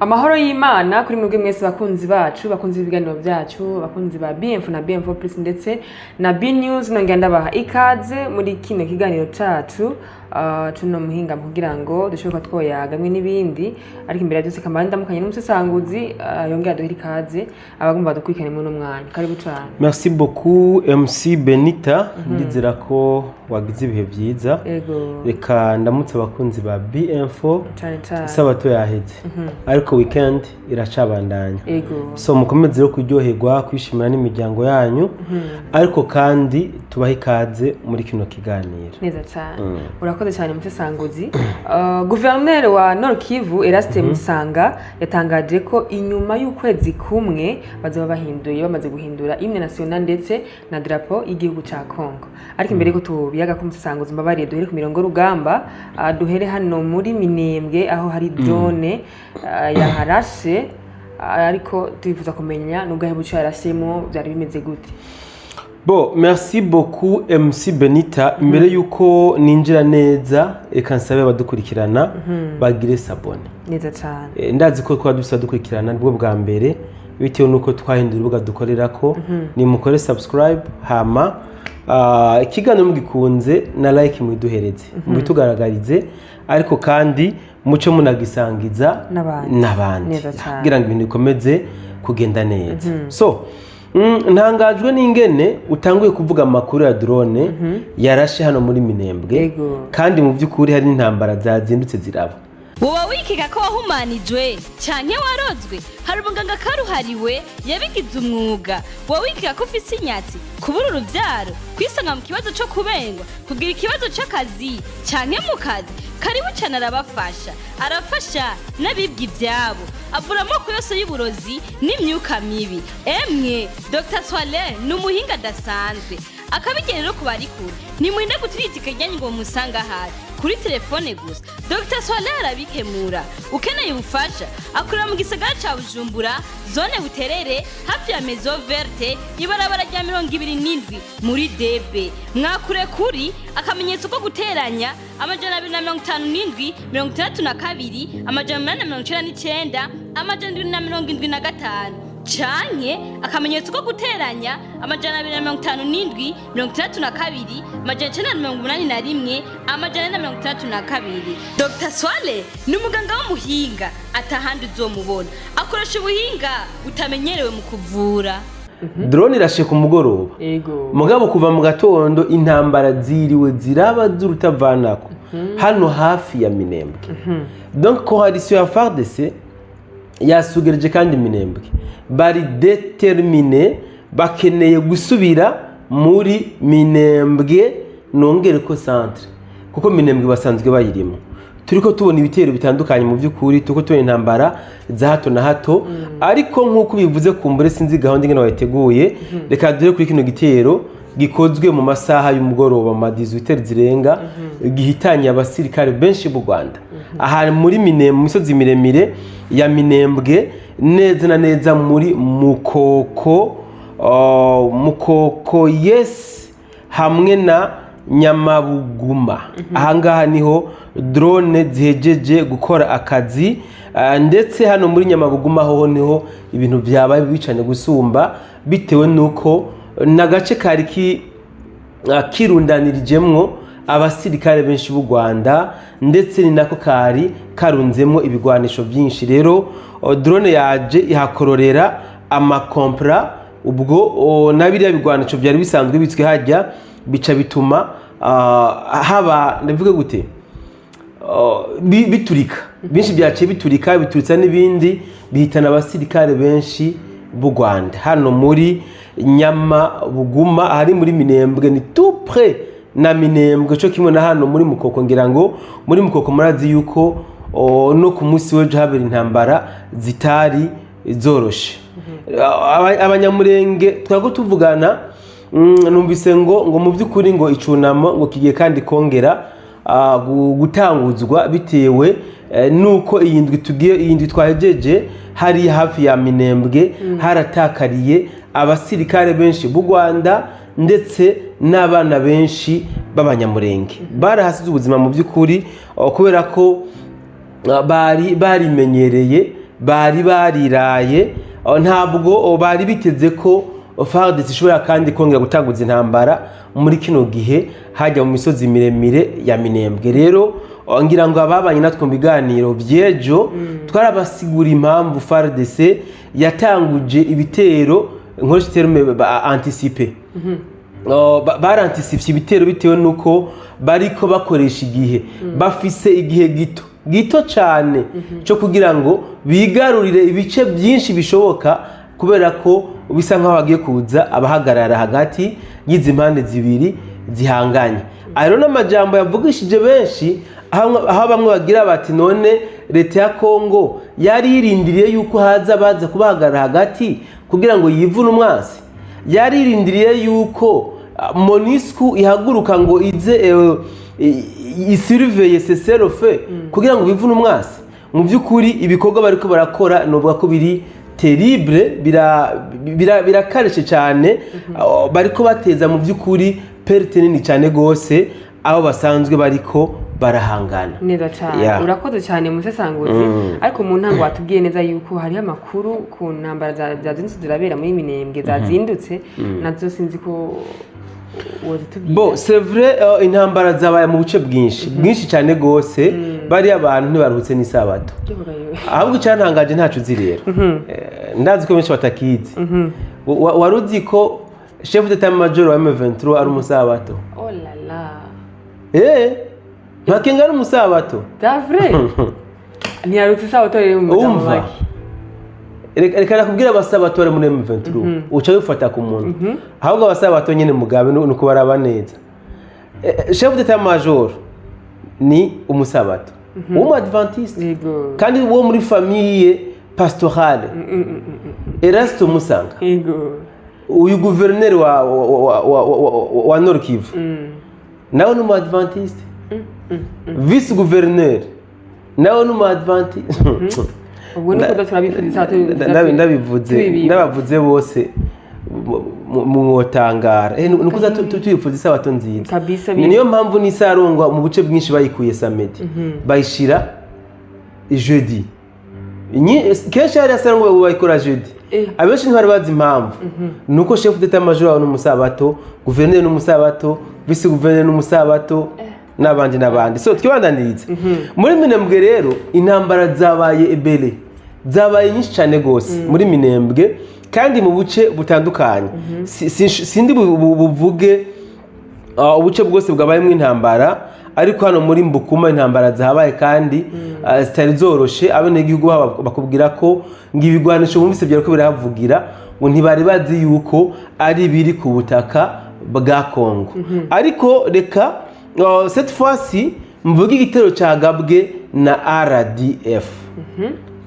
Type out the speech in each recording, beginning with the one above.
Amahoro y'Imana kuri mwebwe mwese bakunzi bacu, bakunzi ibiganiro byacu, bakunzi ba BM4 na BM4 Plus ndetse na B News. Nongera ndabaha ikaze muri kino kiganiro cyacu tuno muhinga kugira ngo dushoboka twoyagamwe n'ibindi. Ariko imbere byose kamara ndamukanye n'umusesanguzi yongera duhira ikaze abagomba dukurikirane mu mwanya. Karibu cyane. Merci beaucoup MC Benita. Ndizera ko wagize ibihe byiza. Reka ndamutse abakunzi ba BM4 sabato yaheze. Ariko weekend iracabandanya. So mukomeze kuryoherwa kwishimira n'imiryango yanyu. Ariko kandi tubahe ikaze muri kino kiganiro. Neza cyane. Urakoze cyane musesanguzi. Gouverneur wa Nord Kivu Eraste Musanga yatangaje ko inyuma y'ukwezi kumwe bazoba bahinduye bamaze guhindura hymne national ndetse na drapeau y'igihugu ca Congo. Ariko imbere ko tubiyaga ko musesanguzi mbabariye duhere ku mirongo rugamba duhere hano muri Minembwe aho hari drone yaharashe, ariko tubifuza kumenya nubwo yabuca yarashemo byari bimeze gute. Bon, merci beaucoup MC Benita. Mbere yuko ninjira neza eka nsabe badukurikirana bagire sabone. Neza cyane. Ndazi ko twadusa dukurikirana bwo bwa mbere bitewe nuko twahindura urubuga dukorerako ni mukore subscribe hama ikiganiro mugikunze na like muduhereze mubitugaragarize, ariko kandi muce munagisangiza n'abandi kugira ngo ibintu bikomeze kugenda neza. So ntangajwe n'ingene utanguye kuvuga amakuru ya drone yarashe hano muri Minembwe, kandi mu by'ukuri hari n'intambara zazindutse ziraba. Wowe wikeka ko wahumanijwe canke warozwe, hari umuganga karuhariwe yabigize umwuga. Wowe wikeka ko ufise inyatsi, kubura uruvyaro, kwisanga mu kibazo cyo kubengwa, kugira ikibazo c'akazi canke mu kazi, karibu cyane arabafasha. Arafasha n'abibwi ivyabo, avura amoko yose y'uburozi n'imyuka mibi. Emwe Dr. Swale n'umuhinga dasanzwe akabigenero kubarikura. Nimuinde gutiritika ryanyu ngo musanga hari kuri telefone gusa. Dr. Swale arabikemura. Ukeneye ubufasha akora mu gisagara ca Bujumbura, zone Buterere, hafi ya Maison Verte, ibarabara rya 27 muri DB. Mwakure kuri akamenyetso ko guteranya amajana 257 62 amajana 899 amajana 275 canke akamenyetso ko guteranya amajana 257 62 amajana 981 amajana 932. Dr. Swale ni umuganga w'umuhinga atahandi uzomubona, akoresha ubuhinga utamenyerewe mu kuvura. Drone irashe ku mugoroba, mugabo kuva mu gatondo intambara ziriwe ziraba z'urutavanako hano hafi ya Minembwe. Donc coalition ya FARDC yasugereje kandi Minembwe bari determine bakeneye gusubira muri Minembwe nongere ko centre, kuko Minembwe basanzwe bayirimo. Turiko tubona ibitero bitandukanye mu by'ukuri, tuko tubona intambara za hato na hato, ariko nkuko bivuze kumbure sinzi gahunda ingene wateguye. Reka dure kuri kino gitero gikozwe mu masaha y'umugoroba ma 18h zirenga, gihitanye abasirikare benshi b'u Rwanda aha muri Minembwe, mu misozi miremire ya Minembwe, neza na neza muri Mukoko yes hamwe na Nyamabuguma. Ahangaha niho drone zihejeje gukora akazi, ndetse hano muri Nyamabuguma ho niho ibintu byabaye bicanye gusumba, bitewe nuko nagace kari kirundanirijemwo abasirikare benshi b'u Rwanda, ndetse ni nako kari karunzemo ibigwanisho byinshi. Rero drone yaje ihakororera amakompra, ubwo nabiriya bigwanisho byari bisanzwe bitswe hajya, bica bituma haba ndavuga gute biturika byinshi, byaciye biturika, bituritsa n'ibindi bihitana abasirikare benshi b'u Rwanda hano muri Nyamabuguma, hari muri Minembwe, ni tout près na Minembwe cyo kimwe na hano muri Mukoko. Ngira ngo muri Mukoko murazi yuko no ku munsi w'ejo habera intambara zitari zoroshe. Abanyamurenge twago tuvugana, numvise ngo mu by'ukuri ngo icunamo ngo kigiye kandi kongera gutanguzwa, bitewe nuko iyindwi twahejeje hari hafi ya Minembwe haratakariye abasirikare benshi b'u Rwanda ndetse n'abana benshi b'abanyamurenge. Barahasize ubuzima mu by'ukuri kubera ko barimenyereye bari bariraye ntabwo bari biteze ko FARDC ishobora kandi kongera gutanguza intambara muri kino gihe hajya mu misozi miremire ya Minembwe. Rero ngira ngo ababanye natwe mu biganiro by'ejo twarabasigura impamvu FARDC yatanguje ibitero nkoresha terme anticipe. Baranticipe ibitero bitewe nuko bariko bakoresha igihe bafise igihe gito cyane cyo kugira ngo bigarurire ibice byinshi bishoboka, kubera ko bisa nkaho bagiye kuza abahagarara hagati y'izi mpande zibiri zihanganye. Ayo n'amajambo yavugishije benshi, aho bamwe bagira bati none leta ya Kongo yari yirindiriye yuko baza kubahagarara hagati kugira ngo yivune umwasi, yari yirindiriye yuko MONUSCO ihaguruka ngo ize isurveye cessez-le-feu kugira ngo bivune umwasi. Mu by'ukuri ibikorwa bariko barakora novuga ko biri terrible, birakareshe cyane, bariko bateza mu by'ukuri perte nini cyane gose aho basanzwe bariko barahangana neza cyane. Urakoze cyane musesanguzi. Ariko mu ntango watubwiye neza yuko hari amakuru ku ntambara zazindutse zirabera muri Minembwe zazindutse, nazo sinzi ko Bon, c'est vrai, intambara zabaye mu buce bwinshi cyane gose, bari abantu ntibaruhutse n'isabato. Ahubwo cyantangaje ntacu uzi rero. Ndazi ko benshi batakizi. Waruzi ko chef d'état major wa M23 ari umusabato? Oh la la. Ntakenga ari umusabato. C'est vrai. Ntiyarutse isabato rero mu muzamaki. Reka nakubwira abasabato bari muri M23 uca wifata ku muntu. Ahubwo abasabato nyine mugabe nuko baraba neza. Chef d'état major ni umusabato, Adventiste, kandi wo muri famille pastorale. Erasto Musanga, uyu gouverneur wa Nord Kivu, nawe ni Adventiste. Vice gouverneur nawe ni Adventiste. Ubwo niko turabifuriza ndabavuze bose mwotangara. Nuko tuyifuza isabato nziza. Niyo mpamvu n'isarongwa mu buce bwinshi bayikuye samedi bayishira jeudi. Kenshi hari asarongwa bayikora jeudi. Abenshi ntibari bazi impamvu. Nuko chef d'état major n'umusabato, gouverneur n'umusabato, vice gouverneur n'umusabato, n'abandi. So twibandaniriza muri Minembwe. Rero intambara zabaye ebele, zabaye nyinshi cyane gose muri Minembwe kandi mu buce butandukanye. Sindi buvuge ubuce bwose bwabayemo intambara, ariko hano muri Mbukuma intambara zabaye kandi zitari zoroshe. Abenegihugu bakubwira ko ngibigwanisho bumvise byari ko birahavugira ngo ntibari bazi yuko ari biri ku butaka bwa Kongo. Ariko reka cette fois-ci mvuga igitero cyagabwe na RDF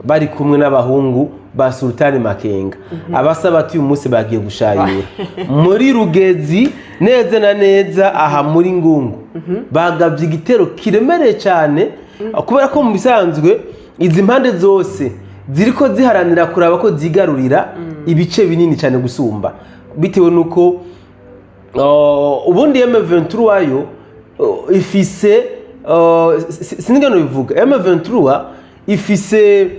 bari kumwe n'abahungu ba Sultani Makenga. Abasabati uyu munsi bagiye gushayura muri Rugezi neza na neza aha muri Ngungu. Bagabye igitero kiremereye cyane, kubera ko mu bisanzwe izi mpande zose ziriko ziharanira kuraba ko zigarurira ibice binini cyane gusumba, bitewe nuko ubundi M23 wayo ifise sinigano bivuga. M23 ifise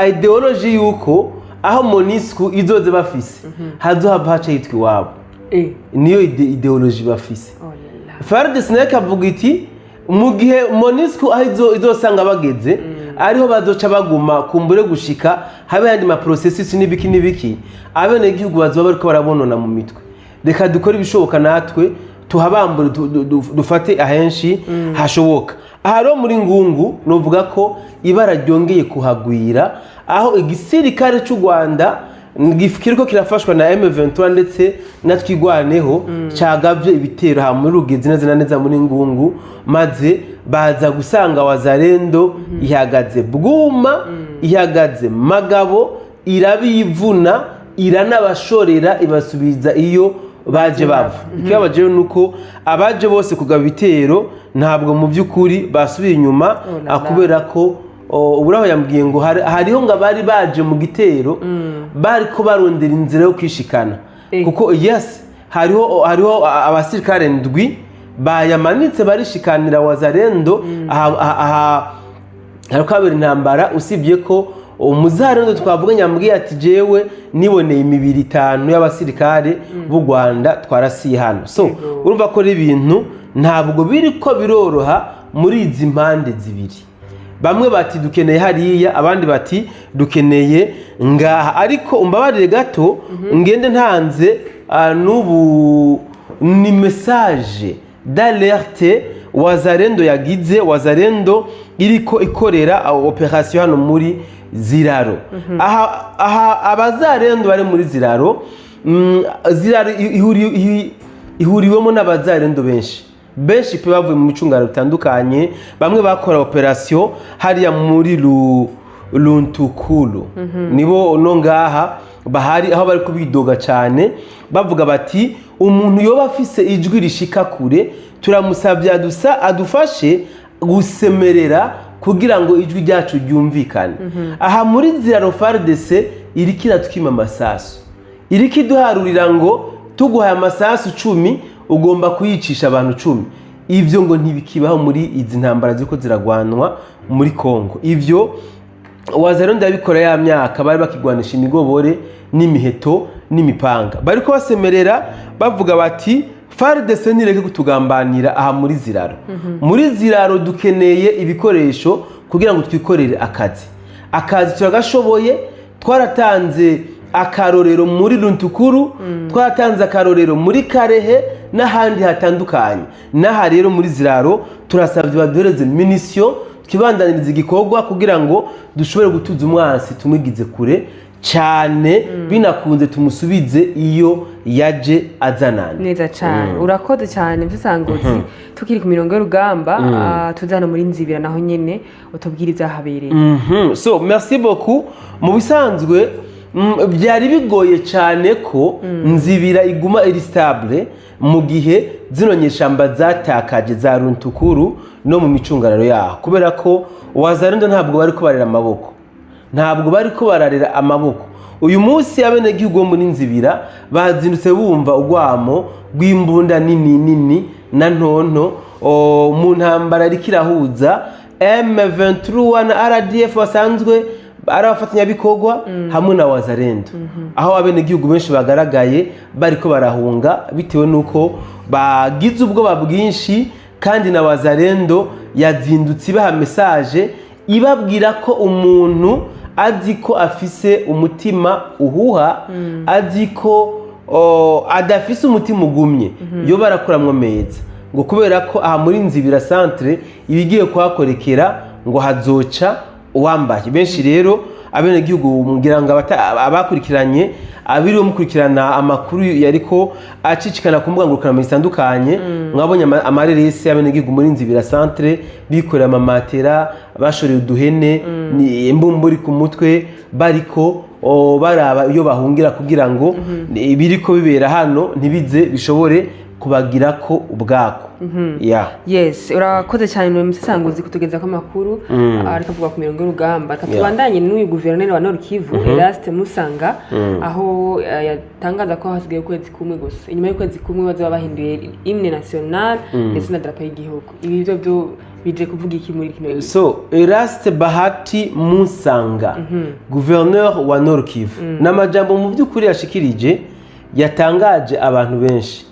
ideology yuko aho MONUSCO izoze bafise hazohava haca yitwa iwabo. Niyo ideology bafise. FARDC nayo kavuga iti mu gihe MONUSCO aho izosanga bageze ariho bazoca baguma kumbure gushika habe yandi ma processes n'ibiki abenegihugu bazoba bariko barabonona mu mitwe. Reka dukora ibishoboka natwe tuhabambure dufate ahenshi hashoboka. Aha rero muri Ngungu novuga ko ibara ryongeye kuhagwira, aho igisirikare cy'u Rwanda kiriko kirafashwa na M23 ndetse natwigwaneho cyagavye ibitero ha muri Rugezi neza muri Ngungu, maze baza gusanga Wazalendo ihagaze Bwuma, ihagaze Magabo, irabivuna iranabashorera ibasubiza iyo baje bava. Ikibabaje nuko abaje bose kugaba ibitero ntabwo mu by'ukuri basubira inyuma, akubera ko uburaho yambwiye ngo hariho ngo abari baje mu gitero bari ko barondera inzira yo kwishikana, kuko yes hariho abasirikare ndwi bayamanitse barishikanira Wazalendo aha hariko habera intambara, usibye ko umuzarendo twavuga nyambwiye ati jewe niboneye imibiri 5 y'abasirikare b'u Rwanda twarasiye hano. So urumva ko ibintu ntabwo biriko biroroha muri izi mpande zibiri. Bamwe bati dukeneye hariya, abandi bati dukeneye ngaha. Ariko umbabarire gato ngende ntanze n'ubu ni message d'alerte Wazalendo yagize. Wazalendo iriko ikorera operation hano muri Ziraro. Aha abazalendo bari muri Ziraro, Ziraro ihuriwemo n'abazalendo benshi pe bavuye mu micungano bitandukanye. Bamwe bakora operation hariya muri Luntukulu, nibo no ngaha bahari, aho bari kubidoga cyane bavuga bati umuntu yoba afise ijwi rishika kure turamusabye adufashe gusemerera kugira ngo ijwi ryacu ryumvikane. Aha muri Ziraro FARDC irikira twima amasasu, irikiduharurira ngo tuguhaye amasasu 10 ugomba kuyicisha abantu 10. Ivyo ngo ntibikibaho muri izi ntambara ziko ziragwanwa muri Kongo. Ivyo Wazalendo yabikora ya myaka bari bakigwanisha imigobore n'imiheto n'imipanga, bariko basemerera bavuga bati FARDC nireke kutugambanira aha muri Ziraro. Muri Ziraro dukeneye ibikoresho kugira ngo twikorere akazi turagashoboye. Twaratanze akarorero muri Luntukuru, twaratanze akarorero muri Karehe n'ahandi hatandukanye. N'aha rero muri Ziraro turasabye baduhereze munition twibandaniriza igikorwa kugira ngo dushobore gutuza umwansi tumwigize kure cyane, binakunze tumusubize iyo yaje azanana neza cyane. Urakoze cyane Mfisangozi. Tukiri ku mirongo y'urugamba tuzana muri Nzibira naho nyene utubwira ibyahabereye. So merci beaucoup. Mu bisanzwe byari bigoye cyane ko Nzibira iguma iri stable mu gihe zino nyeshamba zatakaje za Luntukuru no mu micungararo yaho, kubera ko Wazalendo ntabwo bari kubarera amaboko, ntabwo bari ko bararira amaboko. Uyu munsi abene gihugu muri Nzibira bazindutse bumva ugwamo rw'imbunda nini na ntonto mu ntambara rikirahuza M23 na RDF basanzwe ari abafatanya bikorwa hamwe na Wazalendo. Aho abene gihugu benshi bagaragaye bariko barahunga bitewe nuko bagize ubwoba bwinshi, kandi na Wazalendo yazindutse ibaha message ibabwira ko umuntu azi ko afise umutima uhuha, azi ko adafise umutima ugumye yo barakuramwo meza, ngo kubera ko aha muri Nzibira centre ibigiye kuhakorekera ngo hazoca uwambaye. Benshi rero abene gihugu mugira ngo abakurikiranye abiriwe mukurikirana amakuru yariko acicikana ku mbuga ngurukana zitandukanye, mwabonye amareresi abene gihugu muri Nzibira centre bikorera amamatera, bashoreye uduhene imbumburi ku mutwe, bariko baraba iyo bahungira kugira ngo biriko bibera hano ntibize bishobore kubagira ko ubwako. Yes, urakoze cyane mu Mfisangozi kutugeza ko makuru ariko vuga ku mirongo y'urugamba. Tubandanye n'uyu guverineri wa Nord Kivu Eraste Musanga, aho yatangaza ko hasigaye ukwezi kumwe gusa, inyuma y'ukwezi kumwe bazaba bahinduye hymne national ndetse na drapeau y'igihugu. Ibi byo bije kuvuga iki muri kino? So Eraste Bahati Musanga, guverineur wa Nord Kivu, n'amajambo mu by'ukuri yashikirije yatangaje abantu benshi,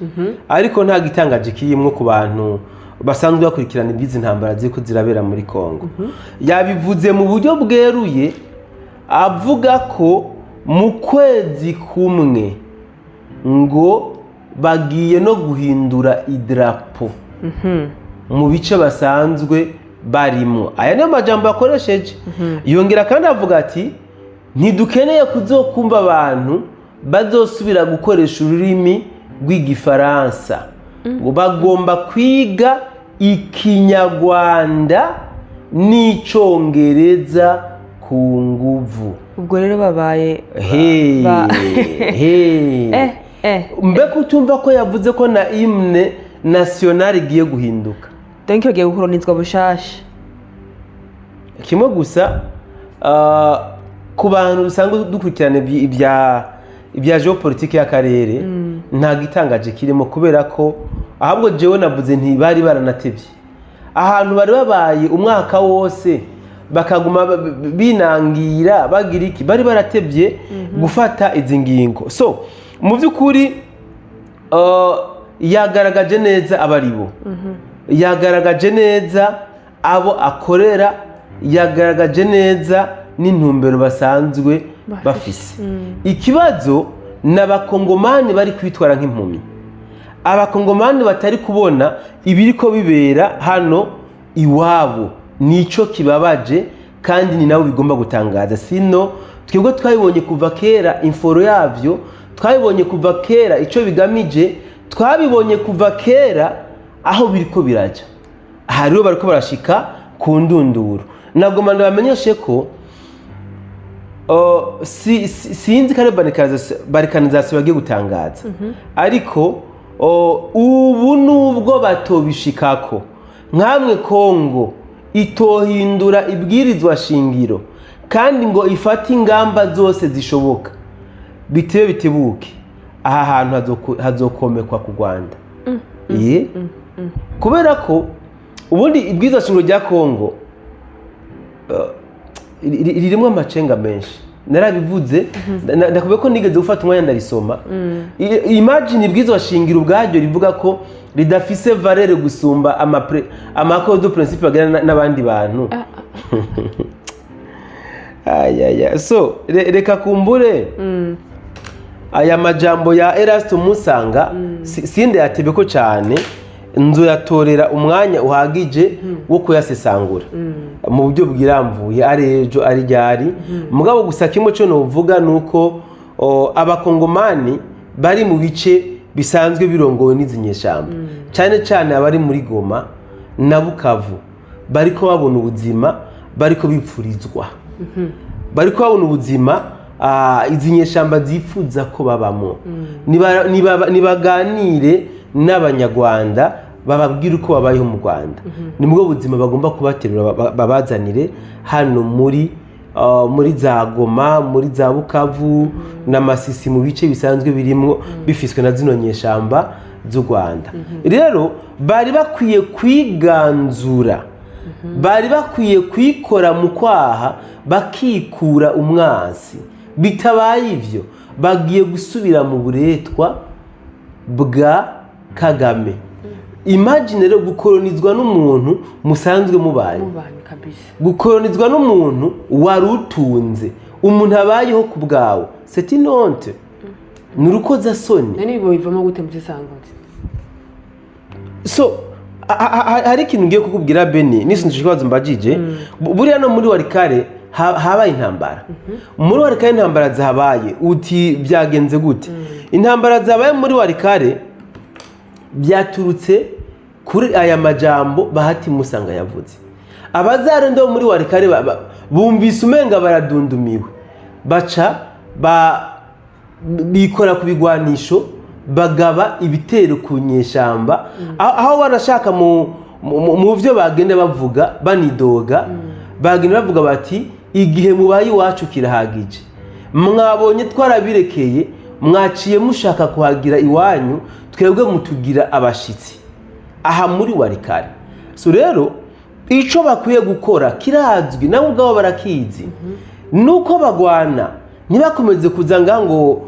ariko nta gitangaje kiyimwe ku bantu basanzwe bakurikirana iby'izi ntambara ziko zirabera muri Kongo. Yabivuze mu buryo bweruye avuga ko mu kwezi kumwe ngo bagiye no guhindura idrapo mu bice basanzwe barimo. Aya niyo majambo yakoresheje. Yongera kandi avuga ati ntidukeneye kuzokumva abantu bazosubira gukoresha ururimi rw'igifaransa, ngo bagomba kwiga ikinyarwanda n'icyongereza ku nguvu. Ubwo rero babaye mbega utumva ko yavuze ko na hymne national igiye guhinduka, donc bagiye gukoronizwa bushasha. Kimwe gusa ku bantu dusanzwe dukurikirana ibya geopolitike y'akarere nta gitangaje kirimo, kubera ko ahubwo jewe navuze ntibari baranatevye. Ahantu bari babaye umwaka wose bakaguma binangira bagira iki bari baratevye gufata izi ngingo. So mu by'ukuri yagaragaje neza abaribo, yagaragaje neza abo akorera, yagaragaje neza n'intumbero basanzwe bafise. Ikibazo n'abakongomani bari kwitwara nk'impumyi, abakongomani batari kubona ibiriko bibera hano iwabo, nico kibabaje kandi ni nabo bigomba gutangaza. Sino twebwe twabibonye kuva kera inforo yavyo, twabibonye kuva kera ico bigamije, twabibonye kuva kera aho biriko biraja. Aha rero bariko barashika ku ndunduro. Nagoma ndabamenyeshe ko sinzi kare barikanizasiyo bagiye gutangaza, ariko ubu nubwo batobishikako nkamwe Kongo itohindura ibwirizwa shingiro kandi ngo ifate ingamba zose zishoboka, bitebe bitebuke, aha hantu hazokomekwa ku Rwanda. Kubera ko ubundi ibwirizwa shingiro rya Kongo ririmo amacenga menshi, narabivuze ndakubwiye ko nigeze gufata umwanya ndarisoma. Imagine ibwirizwa shingiro ubwaryo rivuga ko ridafise valeur gusumba amakoro du principe bagana n'abandi bantu. So reka kumbure aya majambo ya Erasto Musanga sinde yatebeko cyane, nzo yatorera umwanya uhagije wo kuyasesangura mu buryo bwiramvuye, ari ejo ari ryari. Mugabo gusa kimwe cyo novuga nuko abakongomani bari mu bice bisanzwe birongowe n'izinyeshamba, cyane cyane abari muri Goma na Bukavu, bariko babona ubuzima, bariko bipfurizwa, bariko babona ubuzima izinyeshamba zifuza ko babamo. Nibaganire n'abanyarwanda bababwira uko babayeho mu Rwanda, nibwo buzima bagomba kubaterura babazanire hano muri za Goma, muri za Bukavu na Masisi, mu bice bisanzwe birimwo bifiswe na zino nyeshamba z'u Rwanda. Rero bari bakwiye kwiganzura, bari bakwiye kwikora mu kwaha bakikura umwasi. Bitabaye ivyo bagiye gusubira mu buretwa bwa Kagame. Imagine rero gukolonizwa n'umuntu musanzwe mubanye, gukolonizwa n'umuntu warutunze, umuntu abayeho ku bwawe, c'est une honte, nurukoza soni. Nani bo ivamo gute mutisangoze? So hari ikintu ngiye kukubwira Beni, nisunje ikibazo mbajije. Buriya no muri Warikare habaye intambara. Muri Warikare intambara zahabaye, uti byagenze gute? Intambara zabaye muri Warikare byaturutse kuri aya majambo Bahati Musanga yavuze. Abazarende bo muri Warikare bumvise umenga baradundumiwe, baca bikora ku bigwanisho, bagaba ibitero ku nyeshamba, aho barashaka mu byo bagende bavuga banidoga, bagende bavuga bati igihe mubaye iwacu kirahagije, mwabonye twarabirekeye, mwaciye mushaka kuhagira iwanyu, twebwe mutugira abashitsi aha muri Warikare. So rero ico bakwiye gukora kirazwi, nabo ubwabo barakizi, nuko bagwana ntibakomeze kuzanga ngo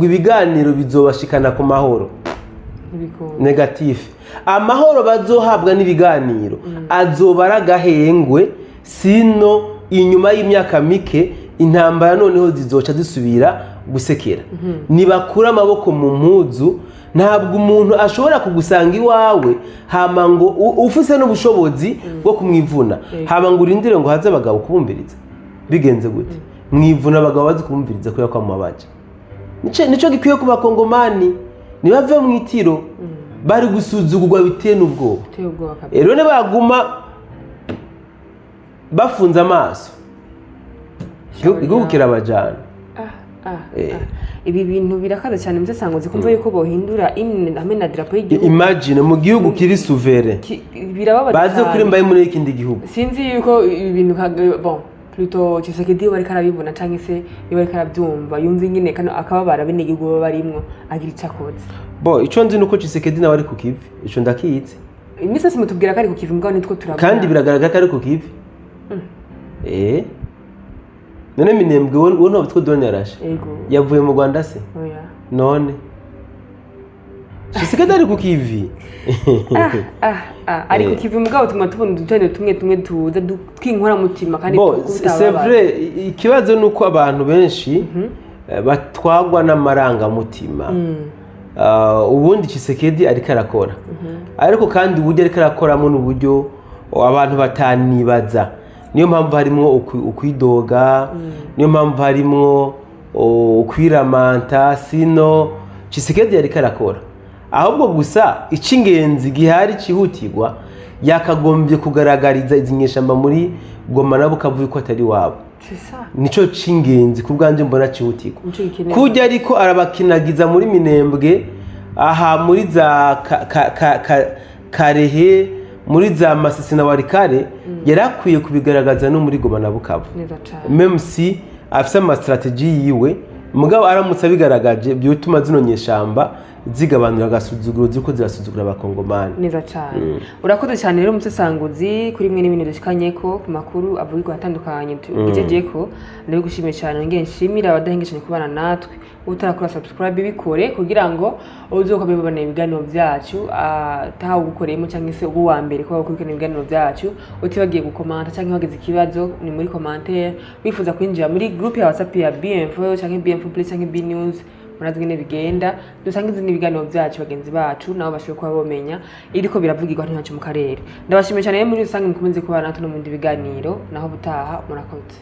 ibiganiro bizobashikana ku mahoro. Negative. Amahoro bazohabwa n'ibiganiro azobara agahengwe, sino inyuma y'imyaka mike intambara noneho zizoca zisubira gusekera. Nibakura amaboko mu mpuzu, ntabwo umuntu ashobora kugusanga iwawe hama ngo ufise n'ubushobozi bwo kumwivuna, hama ngo urindire ngo haze abagabo kubumviriza. Bigenze gute? Mwivuna abagabo bazi kubumviriza kuya kwa mabaje. Nico gikwiye ku bakongomani, nibave mu itiro bari gusuzugurwa biteye n'ubwoba. Rero ne baguma bafunze amaso, igihugu kirabajana. Ibi bintu birakaza cyane mutsangoze kumva yuko bohindura hamwe na drapo y'igihugu. Imagine mu gihugu kiri souverain, birababara baze kuri mbaye muri ikindi gihugu. Sinzi yuko ibintu bon plutôt Tshisekedi bari karabibona canke se bari karabyumva, yumva nyine kano akababara bene igihugu barimwo agira icyakoze. Bo ico nzi nuko Tshisekedi nawe ari ku kivi, ico ndakiyize. iminsi yose mutubwira ko ari ku kivi mugabo nitwo turabona kandi biragaragara ko ari ku kivi none Minembwe wowe ntabwo two drone yarashe yavuye mu Rwanda se none Tshisekedi ari ku kivi ari ku kivi mugabo tuma tubona udutendo tumwe tuza twinkora mutima kandi c'est vrai ikibazo nuko abantu benshi batwagwa n'amarangamutima ubundi Tshisekedi ariko arakora ariko kandi uburyo ariko arakoramo n'uburyo abantu batanibaza niyo mpamvu harimo ukwidoga niyo mpamvu harimo ukwiramanta sino Tshisekedi ariko arakora ahubwo gusa icy'ingenzi gihari cyihutirwa yakagombye kugaragariza izi nyeshamba muri Goma na Bukavu ko atari wabo nico cy'ingenzi ku bwanje mbona cyihutirwa kujya ariko arabakinagiza muri Minembwe aha muri za Karehe muri za Masisi na Warikare yarakwiye kubigaragaza no muri Goma na Bukavu même si afise ama strategy yiwe mugabo aramutse abigaragaje byotuma zino nyeshamba zigabanura agasuzuguro ziko zirasuzugura abakongomani neza cyane urakoze cyane rero umusesanguzi kuri mwe n'ibintu dushikanye ko ku makuru avugwa atandukanye tugejeje ko ndari gushimira cyane ngenge nshimira abadahengeshanye kubana natwe utarakora subscribe bikore kugira ngo uzokomeye babone ibiganiro byacu ataho gukoreyemo cyangwa se ubu wa mbere ko bakurikirana ibiganiro byacu utibagiye gukomanta cyangwa wagize ikibazo ni muri commentaire wifuza kwinjira muri group ya WhatsApp ya BMFO cyangwa BMFO Plus cyangwa B News murazwi ne bigenda dusanga izindi biganiro byacu bagenzi bacu nabo bashobora kuba bomenya iriko biravugirwa ntacyo mu karere ndabashimiye cyane muri rusange mukomeze kubana natwe no mu bindi biganiro naho butaha murakoze